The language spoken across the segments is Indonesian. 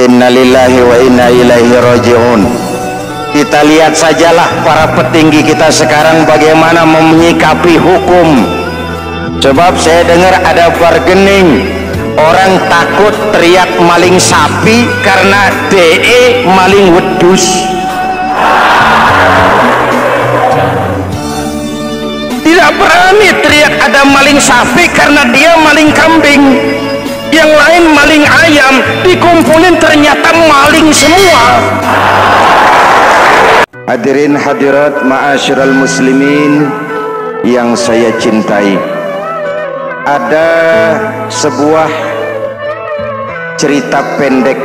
Innalillahi wa inna ilaihi raji'un. Kita lihat sajalah para petinggi kita sekarang bagaimana menyikapi hukum. Sebab saya dengar ada bargaining, orang takut teriak maling sapi karena DE maling wedus. Tidak berani teriak ada maling sapi karena dia maling kambing. Yang lain maling ayam, dikumpulin ternyata maling semua. Hadirin hadirat ma'asyiral muslimin yang saya cintai, ada sebuah cerita pendek.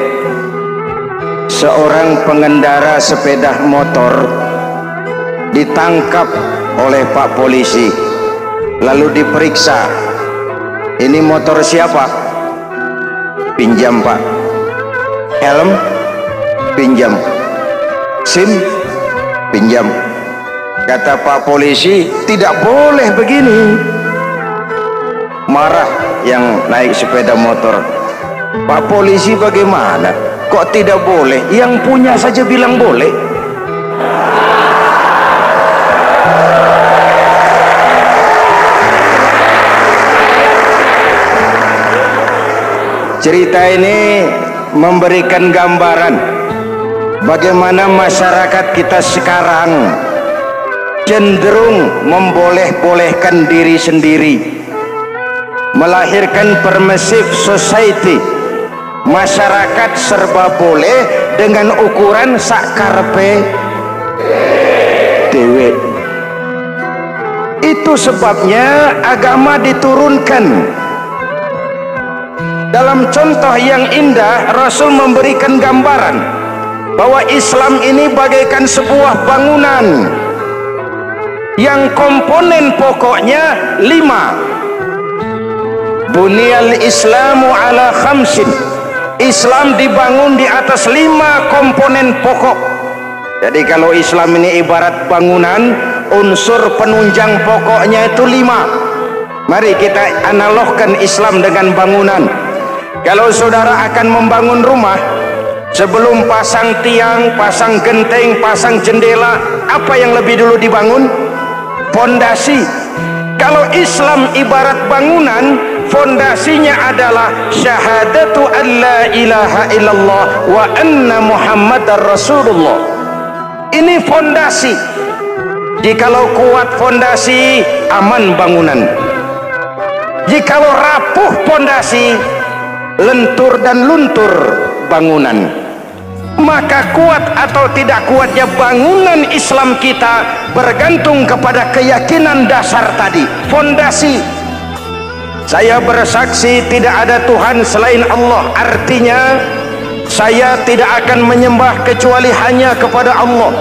Seorang pengendara sepeda motor ditangkap oleh Pak Polisi, lalu diperiksa. Ini motor siapa? Pinjam Pak. Helm? Pinjam. SIM? Pinjam. Kata Pak Polisi, tidak boleh begini. Marah yang naik sepeda motor. Pak Polisi bagaimana? Kok tidak boleh? Yang punya saja bilang boleh. Cerita ini memberikan gambaran bagaimana masyarakat kita sekarang cenderung memboleh-bolehkan diri sendiri, melahirkan permissive society. Masyarakat serba boleh dengan ukuran sakarpe dewe. Itu sebabnya agama diturunkan. Dalam contoh yang indah, Rasul memberikan gambaran bahwa Islam ini bagaikan sebuah bangunan yang komponen pokoknya 5. Bunyal Islamu ala khamsin. Islam dibangun di atas 5 komponen pokok. Jadi kalau Islam ini ibarat bangunan, unsur penunjang pokoknya itu 5. Mari kita analogkan Islam dengan bangunan. Kalau saudara akan membangun rumah, sebelum pasang tiang, pasang genteng, pasang jendela, apa yang lebih dulu dibangun? Fondasi. Kalau Islam ibarat bangunan, fondasinya adalah syahadatu an la ilaha illallah wa anna muhammadar rasulullah. Ini fondasi. Jikalau kuat fondasi, aman bangunan. Jikalau rapuh fondasi, lentur dan luntur bangunan. Maka kuat atau tidak kuatnya bangunan Islam kita bergantung kepada keyakinan dasar tadi, fondasi. Saya bersaksi tidak ada Tuhan selain Allah, artinya saya tidak akan menyembah kecuali hanya kepada Allah.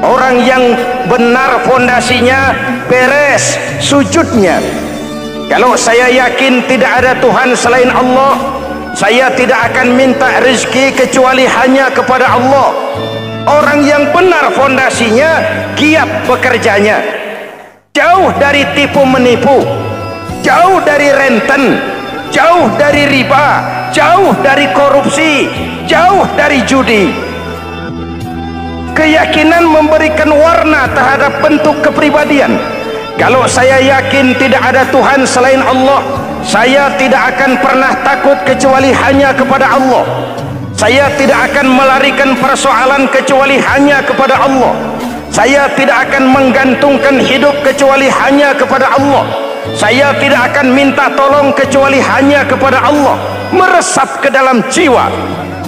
Orang yang benar fondasinya beres sujudnya. Kalau saya yakin tidak ada Tuhan selain Allah, saya tidak akan minta rezeki kecuali hanya kepada Allah. Orang yang benar fondasinya, giat bekerjanya, jauh dari tipu menipu, jauh dari renten, jauh dari riba, jauh dari korupsi, jauh dari judi. Keyakinan memberikan warna terhadap bentuk kepribadian. Kalau saya yakin tidak ada Tuhan selain Allah, saya tidak akan pernah takut kecuali hanya kepada Allah. Saya tidak akan melarikan persoalan kecuali hanya kepada Allah. Saya tidak akan menggantungkan hidup kecuali hanya kepada Allah. Saya tidak akan minta tolong kecuali hanya kepada Allah. Meresap ke dalam jiwa.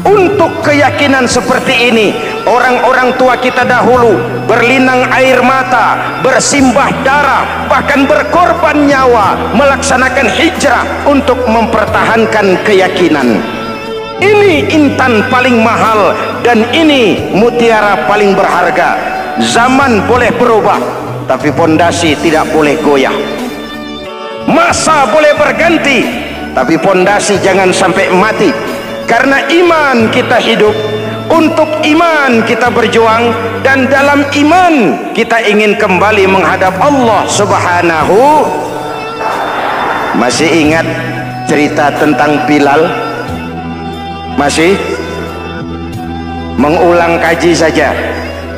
Untuk keyakinan seperti ini, orang-orang tua kita dahulu berlinang air mata, bersimbah darah, bahkan berkorban nyawa, melaksanakan hijrah untuk mempertahankan keyakinan. Ini intan paling mahal dan ini mutiara paling berharga. Zaman boleh berubah, tapi fondasi tidak boleh goyah. Masa boleh berganti, tapi fondasi jangan sampai mati. Karena iman kita hidup, untuk iman kita berjuang, dan dalam iman kita ingin kembali menghadap Allah Subhanahu. Masih ingat cerita tentang Bilal? Masih? mengulang kaji saja.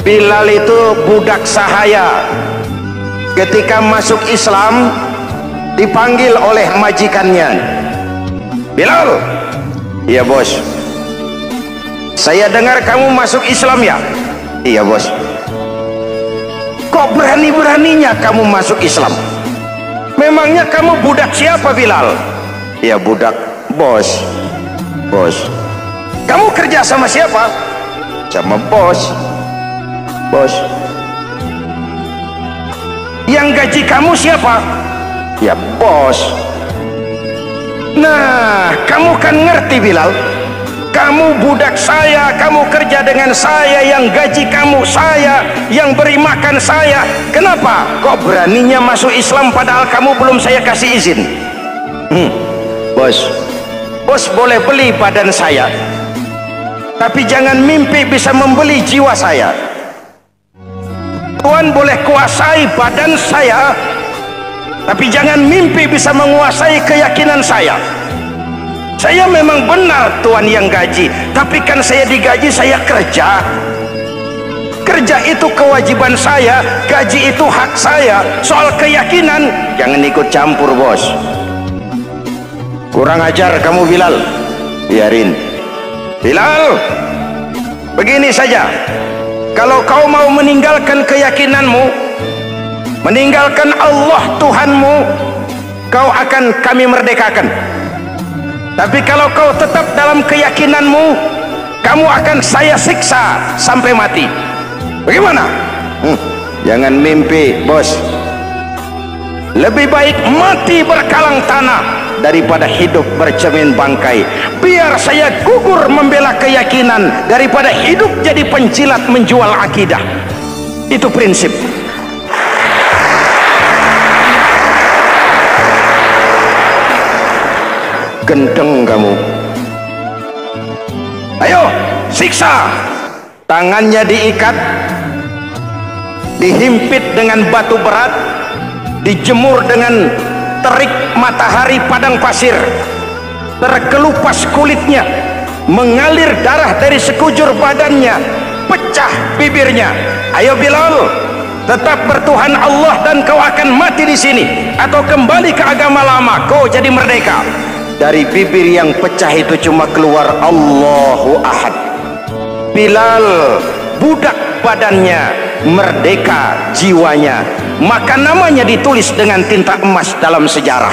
Bilal itu budak sahaya. Ketika masuk Islam dipanggil oleh majikannya, Bilal. Iya bos. Saya dengar kamu masuk Islam ya? Iya bos. Kok berani-beraninya kamu masuk Islam? Memangnya kamu budak siapa Bilal? Iya budak bos. Bos. Kamu kerja sama siapa? Sama bos. Bos. Yang gaji kamu siapa? Ya bos. Nah, kamu kan ngerti Bilal. Kamu budak saya, kamu kerja dengan saya, yang gaji kamu saya, yang beri makan saya. Kenapa? Kok beraninya masuk Islam padahal kamu belum saya kasih izin? Bos, bos boleh beli badan saya, tapi jangan mimpi bisa membeli jiwa saya. Tuhan boleh kuasai badan saya, tapi jangan mimpi bisa menguasai keyakinan saya. Saya memang benar Tuhan yang gaji, tapi kan saya digaji, saya kerja. Kerja itu kewajiban saya, gaji itu hak saya. Soal keyakinan jangan ikut campur bos. Kurang ajar kamu Bilal. Biarin Bilal. Begini saja, kalau kau mau meninggalkan keyakinanmu, meninggalkan Allah Tuhanmu, kau akan kami merdekakan. Tapi kalau kau tetap dalam keyakinanmu, kamu akan saya siksa sampai mati. Bagaimana? Jangan mimpi bos. Lebih baik mati berkalang tanah daripada hidup bercermin bangkai. Biar saya gugur membela keyakinan daripada hidup jadi penjilat menjual akidah. Itu prinsip. Gendeng kamu. Ayo siksa. Tangannya diikat, dihimpit dengan batu berat, dijemur dengan terik matahari padang pasir, terkelupas kulitnya, mengalir darah dari sekujur badannya, pecah bibirnya. Ayo Bilal, tetap bertuhan Allah dan kau akan mati di sini, atau kembali ke agama lama, kau jadi merdeka. Dari bibir yang pecah itu cuma keluar Allahu Ahad. Bilal budak badannya, merdeka jiwanya, maka namanya ditulis dengan tinta emas dalam sejarah.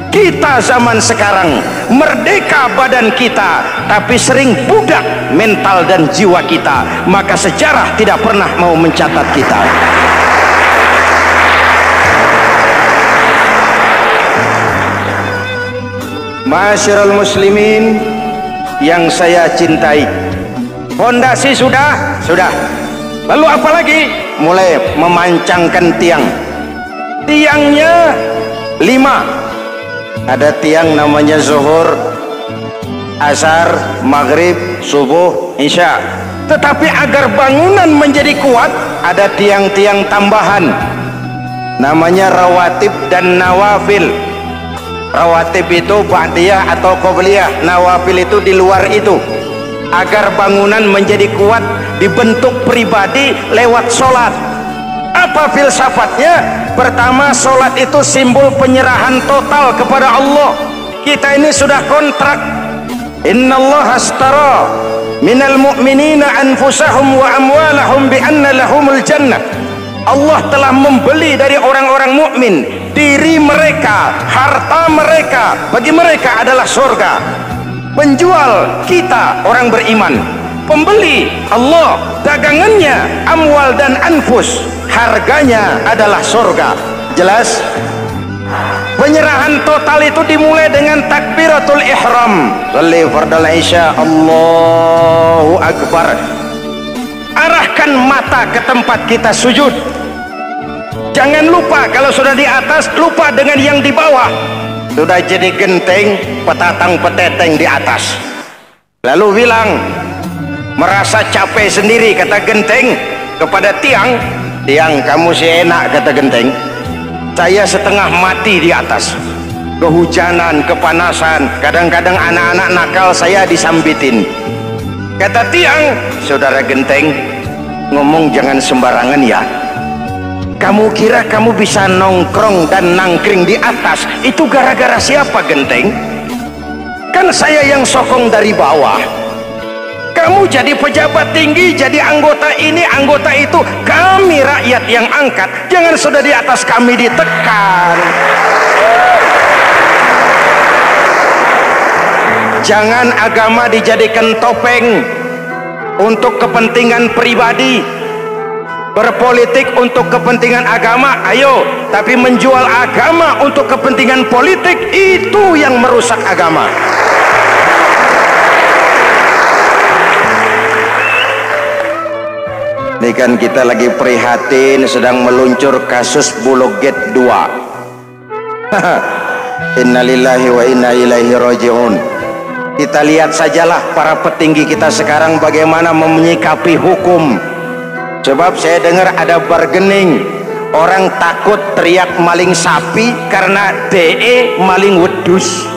Kita zaman sekarang merdeka badan kita, tapi sering budak mental dan jiwa kita, maka sejarah tidak pernah mau mencatat kita. Masyarul muslimin yang saya cintai, fondasi sudah. Lalu apa lagi? Mulai memancangkan tiang. Tiangnya 5. Ada tiang namanya zuhur, asar, maghrib, subuh, isya. Tetapi agar bangunan menjadi kuat, ada tiang-tiang tambahan namanya rawatib dan nawafil. Rawatib itu ba'diyah atau qobliyah, nawafil itu di luar itu. Agar bangunan menjadi kuat, dibentuk pribadi lewat sholat. Apa filsafatnya? Pertama, sholat itu simbol penyerahan total kepada Allah. Kita ini sudah kontrak. Innallaha astara minal mu'minina anfusahum wa amwalahum bi anna lahumul jannah. Allah telah membeli dari orang-orang mukmin diri mereka, harta mereka, bagi mereka adalah surga. Penjual kita orang beriman, pembeli Allah, dagangannya amwal dan anfus, harganya adalah surga. Jelas? Penyerahan total itu dimulai dengan takbiratul ihram. Shalli fardal isya, Allahu akbar. Arahkan mata ke tempat kita sujud. Jangan lupa kalau sudah di atas, lupa dengan yang di bawah. Sudah jadi genteng, petatang peteteng di atas. Lalu bilang, merasa capek sendiri, kata genteng kepada tiang. Tiang, kamu sih enak, kata genteng. Saya setengah mati di atas. Kehujanan, kepanasan, kadang-kadang anak-anak nakal saya disambitin. Kata tiang, saudara genteng, ngomong jangan sembarangan ya. Kamu kira kamu bisa nongkrong dan nangkring di atas itu gara-gara siapa genteng? Kan saya yang sokong dari bawah. Kamu jadi pejabat tinggi, jadi anggota ini, anggota itu. Kami rakyat yang angkat. Jangan sudah di atas kami ditekan. Jangan agama dijadikan topeng untuk kepentingan pribadi. Berpolitik untuk kepentingan agama, ayo. Tapi menjual agama untuk kepentingan politik, itu yang merusak agama. Ini kan kita lagi prihatin sedang meluncur kasus Bulog Gate 2. Innalillahi wa inna ilaihi raji'un. Kita lihat sajalah para petinggi kita sekarang bagaimana menyikapi hukum. Sebab saya dengar ada bargaining, orang takut teriak maling sapi karena DE maling wedus.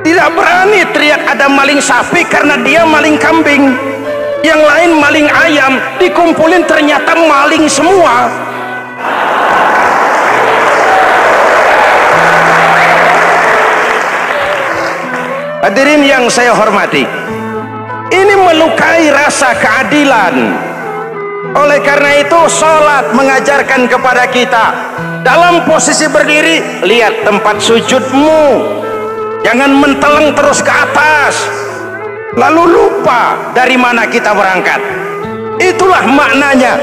Tidak berani teriak ada maling sapi karena dia maling kambing. Yang lain maling ayam, dikumpulin ternyata maling semua. Hadirin yang saya hormati, ini melukai rasa keadilan. Oleh karena itu sholat mengajarkan kepada kita dalam posisi berdiri, lihat tempat sujudmu, jangan menteleng terus ke atas lalu lupa dari mana kita berangkat. Itulah maknanya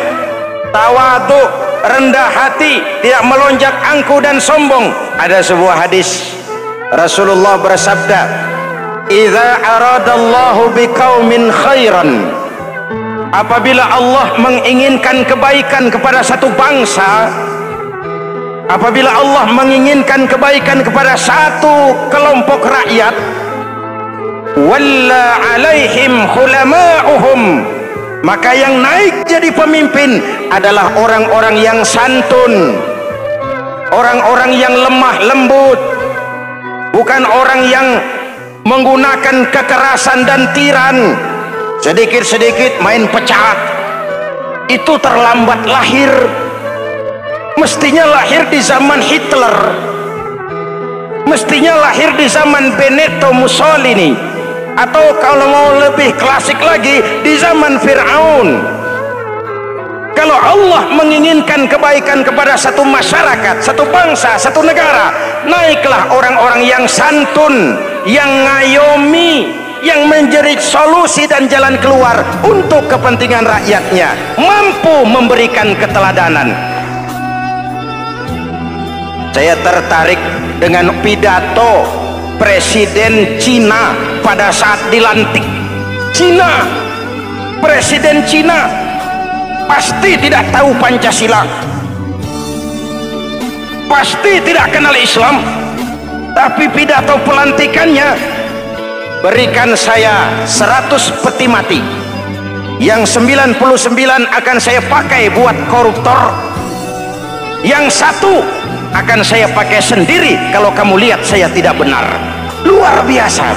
tawadhu, rendah hati, tidak melonjak angkuh dan sombong. Ada sebuah hadis Rasulullah bersabda, idza aradallahu biqaumin khairan, apabila Allah menginginkan kebaikan kepada satu bangsa, apabila Allah menginginkan kebaikan kepada satu kelompok rakyat, walla alaihim khulama'uhum, maka yang naik jadi pemimpin adalah orang-orang yang santun, orang-orang yang lemah lembut, bukan orang yang menggunakan kekerasan dan tiran, sedikit-sedikit main pecat. Itu terlambat lahir. Mestinya lahir di zaman Hitler, mestinya lahir di zaman Benito Mussolini, atau kalau mau lebih klasik lagi di zaman Fir'aun. Kalau Allah menginginkan kebaikan kepada satu masyarakat, satu bangsa, satu negara, naiklah orang-orang yang santun, yang ngayomi, yang menjadi solusi dan jalan keluar untuk kepentingan rakyatnya, mampu memberikan keteladanan. Saya tertarik dengan pidato Presiden Cina pada saat dilantik. Cina, Presiden Cina pasti tidak tahu Pancasila, pasti tidak kenal Islam, tapi pidato pelantikannya, berikan saya 100 peti mati, yang 99 akan saya pakai buat koruptor, yang satu akan saya pakai sendiri kalau kamu lihat saya tidak benar. Luar biasa.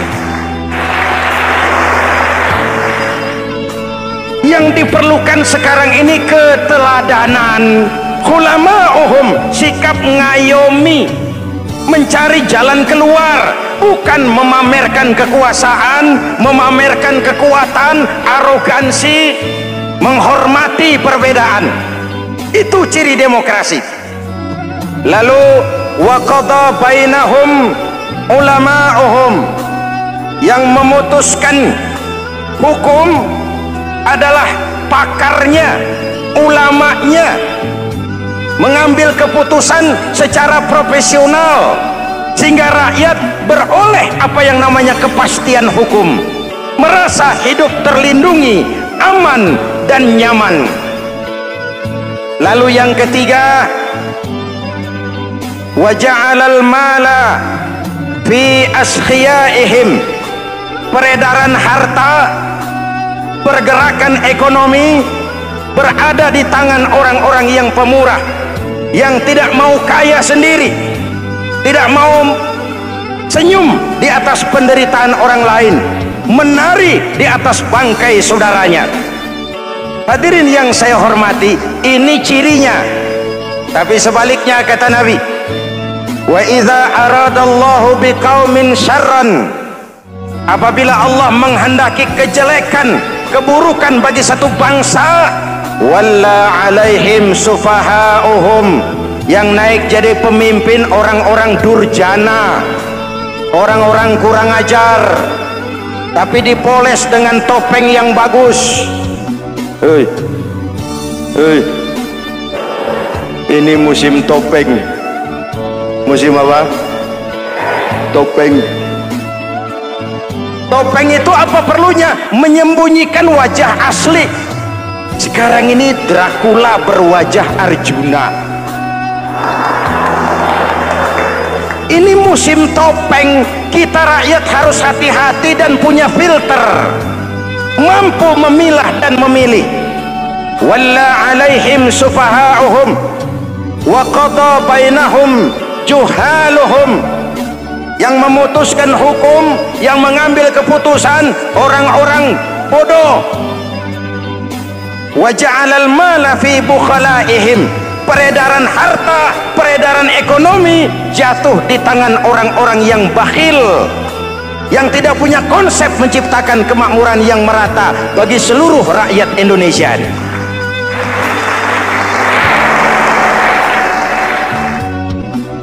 Yang diperlukan sekarang ini keteladanan, khulama'uhum, sikap ngayomi, mencari jalan keluar, bukan memamerkan kekuasaan, memamerkan kekuatan, arogansi, menghormati perbedaan. Itu ciri demokrasi. Lalu wa qada bainahum ulama'uhum, yang memutuskan hukum adalah pakarnya, ulamanya, mengambil keputusan secara profesional sehingga rakyat beroleh apa yang namanya kepastian hukum, merasa hidup terlindungi, aman dan nyaman. Lalu yang ketiga, wa ja'alal mala fi askhiyaihim, peredaran harta, pergerakan ekonomi berada di tangan orang-orang yang pemurah, yang tidak mau kaya sendiri, tidak mau senyum di atas penderitaan orang lain, menari di atas bangkai saudaranya. Hadirin yang saya hormati, ini cirinya. Tapi sebaliknya kata Nabi, wa idza aradallahu biqaumin syarran, apabila Allah menghendaki kejelekan, keburukan bagi satu bangsa, walla alaihim sufahauhum, yang naik jadi pemimpin orang-orang durjana, orang-orang kurang ajar, tapi dipoles dengan topeng yang bagus. Hei, hei, ini musim topeng. Musim apa? Topeng. Topeng itu apa perlunya? Menyembunyikan wajah asli. Sekarang ini Dracula berwajah Arjuna. Ini musim topeng. Kita rakyat harus hati-hati dan punya filter, mampu memilah dan memilih. Walla alaihim sufahauhum wa qada bainahum juhaluhum, yang memutuskan hukum, yang mengambil keputusan orang-orang bodoh. Wa ja'alal mala fi bukhalaihim, peredaran harta, peredaran ekonomi jatuh di tangan orang-orang yang bakhil, yang tidak punya konsep menciptakan kemakmuran yang merata bagi seluruh rakyat Indonesia.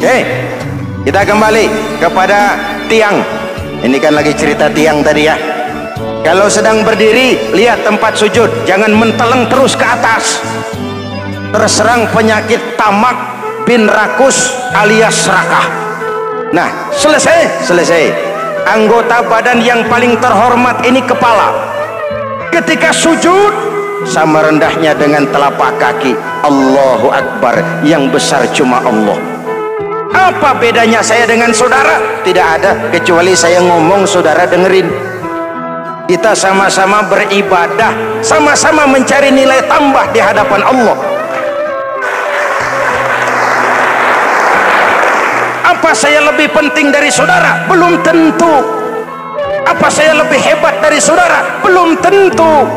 Oke, kita kembali kepada tiang. Ini kan lagi cerita tiang tadi ya. Kalau sedang berdiri, lihat tempat sujud, jangan menteleng terus ke atas. Terserang penyakit tamak bin rakus alias serakah. Nah, selesai. Anggota badan yang paling terhormat ini kepala. Ketika sujud, sama rendahnya dengan telapak kaki. Allahu Akbar, yang besar cuma Allah. Apa bedanya saya dengan saudara? Tidak ada, kecuali saya ngomong saudara dengerin. Kita sama-sama beribadah, sama-sama mencari nilai tambah di hadapan Allah. Apa saya lebih penting dari saudara? Belum tentu. Apa saya lebih hebat dari saudara? Belum tentu.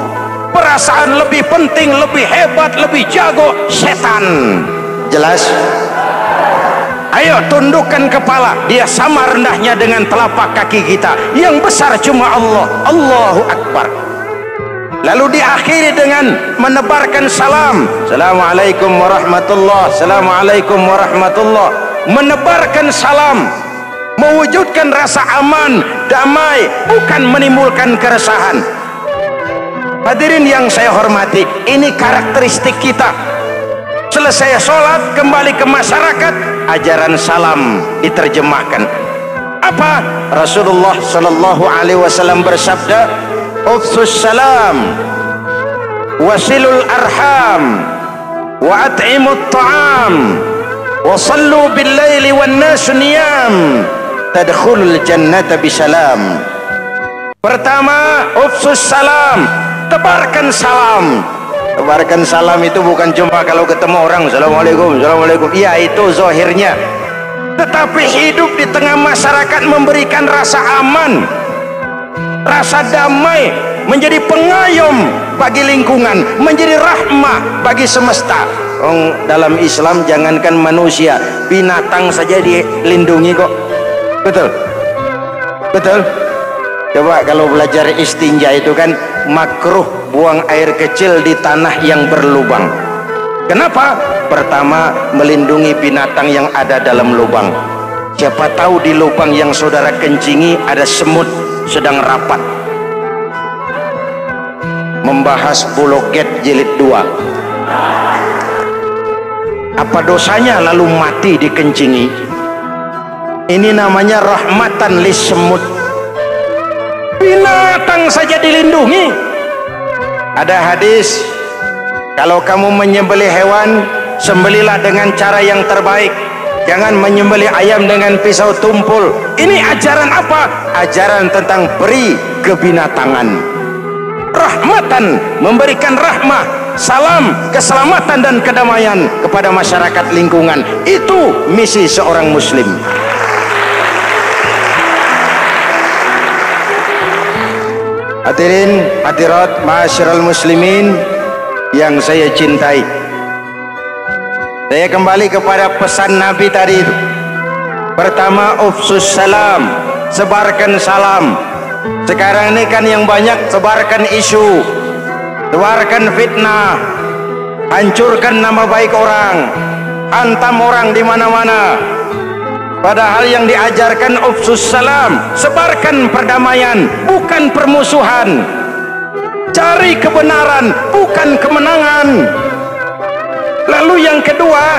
Perasaan lebih penting, lebih hebat, lebih jago setan. Jelas? Ayo tundukkan kepala, dia sama rendahnya dengan telapak kaki kita. Yang besar cuma Allah. Allahu Akbar. Lalu diakhiri dengan menebarkan salam. Assalamualaikum warahmatullah. Assalamualaikum warahmatullah. Menebarkan salam, mewujudkan rasa aman, damai, bukan menimbulkan keresahan. Hadirin yang saya hormati, ini karakteristik kita. Selesai sholat, kembali ke masyarakat, ajaran salam diterjemahkan. Apa? Rasulullah Sallallahu Alaihi Wasallam bersabda, "Ufsus salam, wasilul arham, wa at'imut ta'am, wa sallu bil laili wan nasu niyam, tadkhulul jannata bisalam." Pertama, ufsus salam, tebarkan salam. Tebarkan salam itu bukan cuma kalau ketemu orang assalamualaikum, assalamualaikum. Iya, itu zahirnya. Tetapi hidup di tengah masyarakat memberikan rasa aman, rasa damai, menjadi pengayom bagi lingkungan, menjadi rahmah bagi semesta. Dalam Islam jangankan manusia, binatang saja dilindungi kok. Betul? Betul? Coba kalau belajar istinja itu kan makruh buang air kecil di tanah yang berlubang. Kenapa? Pertama, melindungi binatang yang ada dalam lubang. Siapa tahu di lubang yang saudara kencingi ada semut sedang rapat. Membahas Bologet jilid 2. Apa dosanya lalu mati dikencingi? Ini namanya rahmatan lis semut. Binatang saja dilindungi. Ada hadis, kalau kamu menyembelih hewan, sembelilah dengan cara yang terbaik. Jangan menyembelih ayam dengan pisau tumpul. Ini ajaran apa? Ajaran tentang beri kebinatangan. Rahmatan, memberikan rahmah, salam, keselamatan dan kedamaian kepada masyarakat lingkungan. Itu misi seorang muslim. Hadirin hadirat ma'asyiral muslimin yang saya cintai, saya kembali kepada pesan Nabi tadi itu. Pertama, ufsus salam, sebarkan salam. Sekarang ini kan yang banyak sebarkan isu, sebarkan fitnah, hancurkan nama baik orang, hantam orang di mana-mana. Padahal yang diajarkan ufsus salam, sebarkan perdamaian, bukan permusuhan. Cari kebenaran, bukan kemenangan. Lalu yang kedua,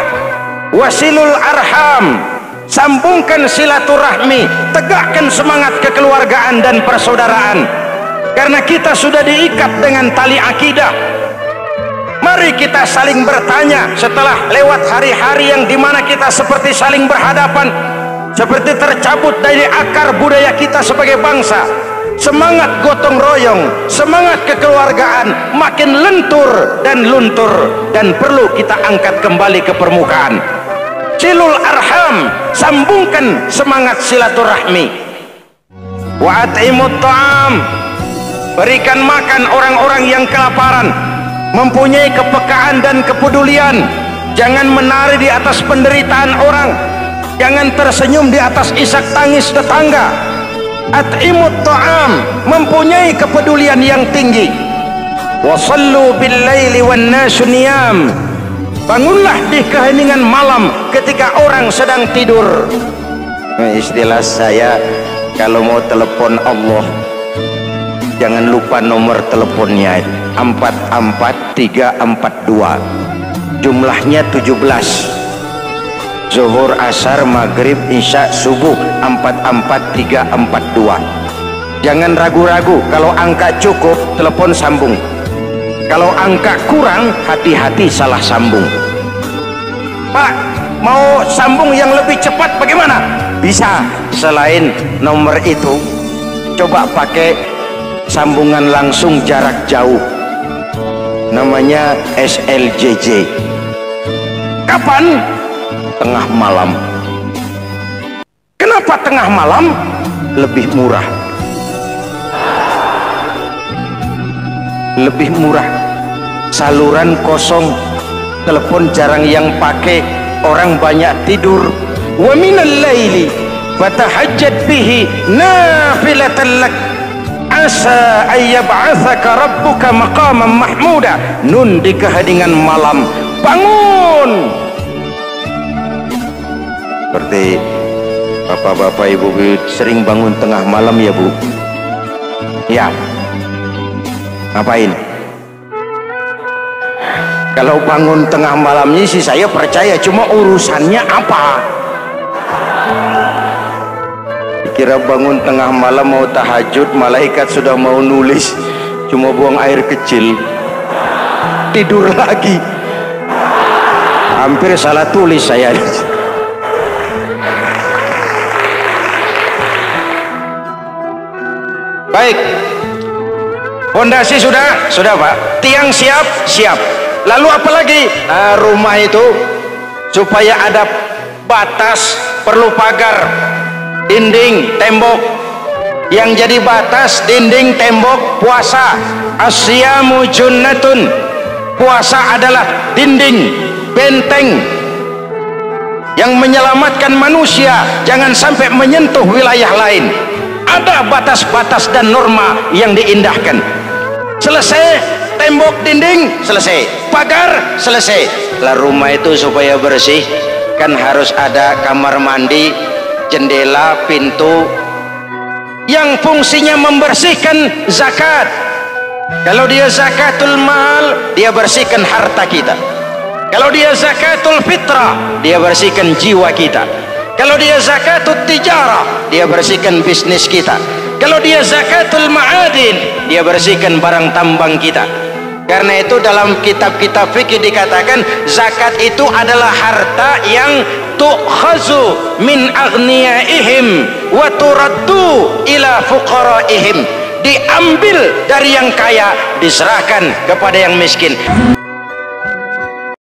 wasilul arham, sambungkan silaturahmi, tegakkan semangat kekeluargaan dan persaudaraan. Karena kita sudah diikat dengan tali akidah. Mari kita saling bertanya setelah lewat hari-hari yang dimana kita seperti saling berhadapan, seperti tercabut dari akar budaya kita sebagai bangsa. Semangat gotong royong, semangat kekeluargaan makin lentur dan luntur, dan perlu kita angkat kembali ke permukaan. Silul arham, sambungkan semangat silaturahmi. Wa at'imut ta'am, berikan makan orang-orang yang kelaparan. Mempunyai kepekaan dan kepedulian. Jangan menari di atas penderitaan orang, jangan tersenyum di atas isak tangis tetangga. At'imut ta'am, mempunyai kepedulian yang tinggi. Wasallu bil laili wan nasu niyam, bangunlah di keheningan malam ketika orang sedang tidur. Istilah saya, kalau mau telepon Allah, jangan lupa nomor teleponnya, 44342, jumlahnya 17. Zuhur, asar, maghrib, isya, subuh, 44342. Jangan ragu-ragu, kalau angka cukup telepon sambung, kalau angka kurang hati-hati salah sambung. Pak, mau sambung yang lebih cepat bagaimana? Bisa, selain nomor itu coba pakai sambungan langsung jarak jauh, namanya SLJJ. Kapan? Tengah malam. Kenapa tengah malam? Lebih murah. Lebih murah. Saluran kosong, telepon jarang yang pakai, orang banyak tidur. Wa minal laili fatahajjat bihi nafilatan lak asa ayyab'atsaka rabbuka maqaman mahmuda. Nun di keheningan malam, bangun. Seperti bapak-bapak, ibu-ibu sering bangun tengah malam ya Bu? Ya. Ngapain? Kalau bangun tengah malamnya sih saya percaya, cuma urusannya apa? Kira bangun tengah malam mau tahajud, malaikat sudah mau nulis, cuma buang air kecil, tidur lagi. Hampir salah tulis saya. Baik, fondasi sudah Pak, tiang siap. Lalu apa lagi? Rumah itu supaya ada batas, perlu pagar, dinding, tembok. Yang jadi batas, dinding, tembok, puasa. Asyamu junnatun, puasa adalah dinding, benteng yang menyelamatkan manusia jangan sampai menyentuh wilayah lain. Ada batas-batas dan norma yang diindahkan. Selesai, tembok, dinding, selesai, pagar, selesai. Lah rumah itu supaya bersih kan harus ada kamar mandi, jendela, pintu yang fungsinya membersihkan. Zakat, kalau dia zakatul mal, dia bersihkan harta kita. Kalau dia zakatul fitrah, dia bersihkan jiwa kita. Kalau dia zakatul tijarah, dia bersihkan bisnis kita. Kalau dia zakatul ma'adin, dia bersihkan barang tambang kita. Karena itu dalam kitab-kitab fikih dikatakan zakat itu adalah harta yang tu'khazu min aghniyaihim wa turaddu ila fuqaraihim, diambil dari yang kaya diserahkan kepada yang miskin.